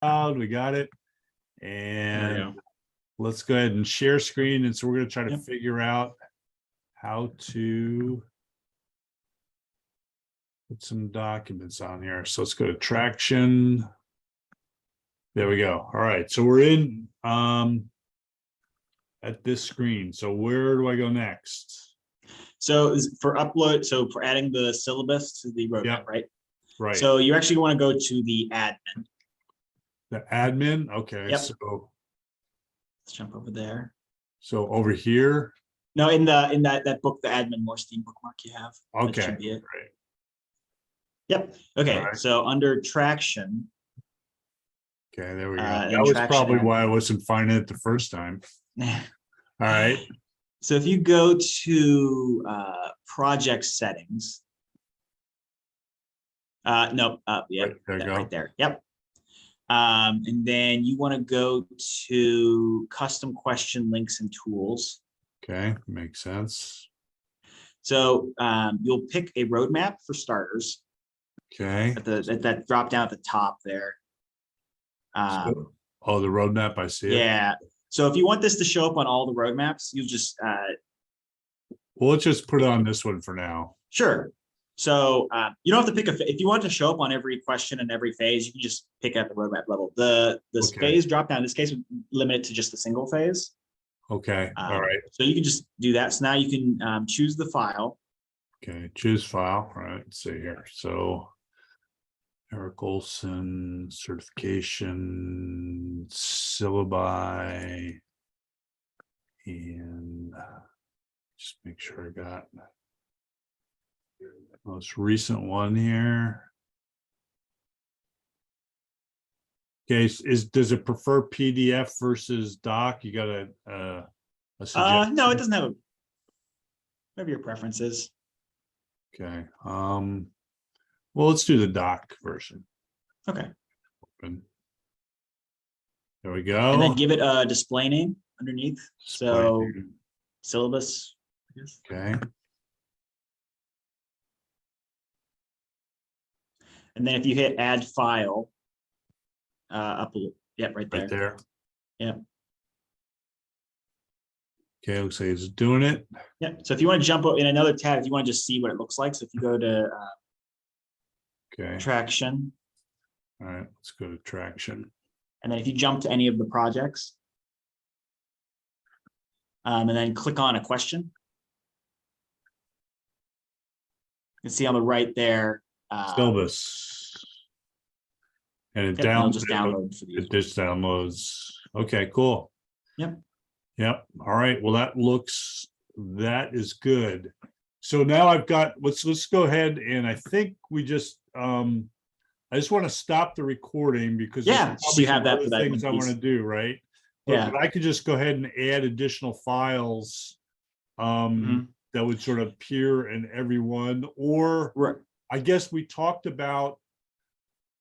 cloud, we got it. There And we go. let's go ahead and share screen. And so we're going to try to Yep. figure out how to put some documents on here. So let's go to traction. There we go. All right. So we're in at this screen. So where do I go next? So for upload, so for adding the syllabus to the roadmap, Yep. right? Right. So you actually want to go to the admin. The admin. Okay. Yep. So Let's jump over there. over here. No, in that book, the admin Morstein bookmark you have. That Okay. should be it. Great. Yep. Okay. All right. So under traction. Okay, there we go. And That was traction probably admin. why I wasn't finding it the first time. All right. So if you go to project settings. No, yeah, Right, there you go. right there. Yep. And then you want to go to custom question links and tools. Okay, makes sense. So you'll pick a roadmap for starters Okay. at that drop down at the top there. So- oh, the roadmap, I see it. Yeah. So if you want this to show up on all the roadmaps, you just Well, let's just put it on this one for now. sure. So you don't have to pick if you want it to show up on every question and every phase, you can just pick at the roadmap level. The Okay. phase drop down in this case would limit it to just a single phase. Okay, all right. So you can just do that. So now you can choose the file. Okay, choose file. All right, let's see here. So Eric Olson, certification, syllabi, and just make sure I got the most recent one here. Okay, does it prefer PDF versus doc? You got a suggestion? No, it doesn't have a maybe your preferences. Okay. Well, let's do the doc version. Okay. Open. There we go. And then give it a display name underneath. So Display name. syllabus. I guess. Okay. And then if you hit add file, up a little, yep, right there. Right there. Yep. Okay, looks like it's doing it. Yep. So if you want to jump in another tab, if you want to just see what it looks like. So if you go to Okay. traction, All right, let's go to traction. and then if you jump to any of the projects, and then click on a question. You can see on the right there. Syllabus. And it Yep, it'll just download for these. It just downloads. Okay, cool. Yep. Yep. All right. Well, that is good. So now I've got, let's go ahead and I think we just I just want to stop the recording because there's Yeah, so probably you have some that other for that things I one want to piece. do, right? Yeah. But I could just go ahead and add additional files Mhm. that would sort of appear in every one, or Right. I guess we talked about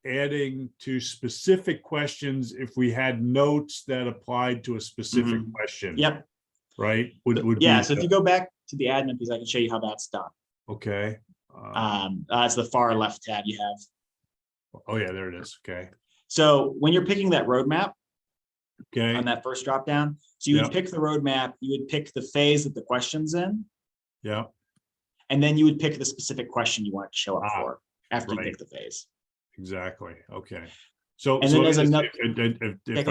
adding to specific questions if we had notes that applied to a specific question. Yep. Right? Would Yeah. be So if you go back to the admin piece, I can show you how that's done. okay. It's the far left tab you have. Oh yeah, there it is. Okay. So when you're picking that roadmap Okay. on that first drop down, so you would pick the roadmap, you would pick the phase that the question's in, Yeah. and then you would pick the specific question you want it to show up for after you right. pick the phase. Exactly. Okay. So, And then there's another. if go I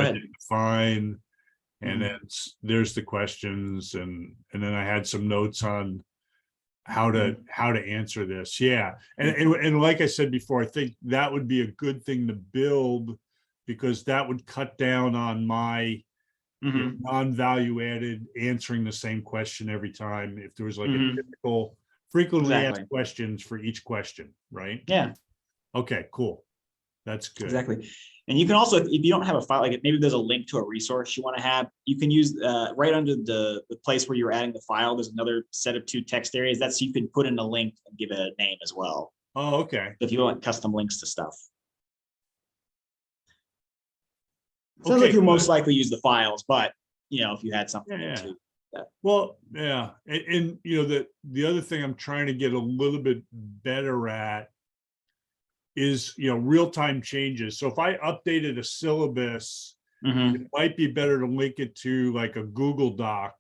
ahead. did define, and Mhm. then there's the questions, and then I had some notes on how to answer this. Yeah. And like I said before, I think that would be a good thing to build because that would cut down on my Mhm. non-value added answering the same question every time. If there was like Mhm. a typical frequently Exactly. asked questions for each question, right? Yeah. Okay, cool. That's good. Exactly. And you can also, if you don't have a file, like maybe there's a link to a resource you want to have, you can use right under the place where you're adding the file, there's another set of 2 text areas. That's so you can put in a link and give it a name as well. Oh, okay. If you want custom links to stuff. Sounds Okay, like you'll good. most likely use the files, but if you had something Yeah. to. Well, yeah. And the other thing I'm trying to get a little bit better at is, real-time changes. So if I updated a syllabus, Mhm. it might be better to link it to like a Google Doc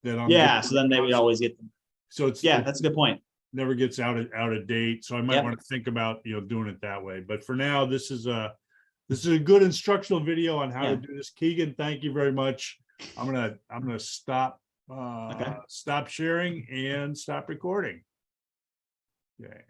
that I'm. Yeah, so then they would always get them. So it's, Yeah, it that's a good point. never gets out of date. So I might Yep. want to think about, doing it that way. But for now, this is a good instructional video on how to Yeah. do this. Keegan, thank you very much. I'm gonna stop Okay. stop sharing and stop recording. Okay.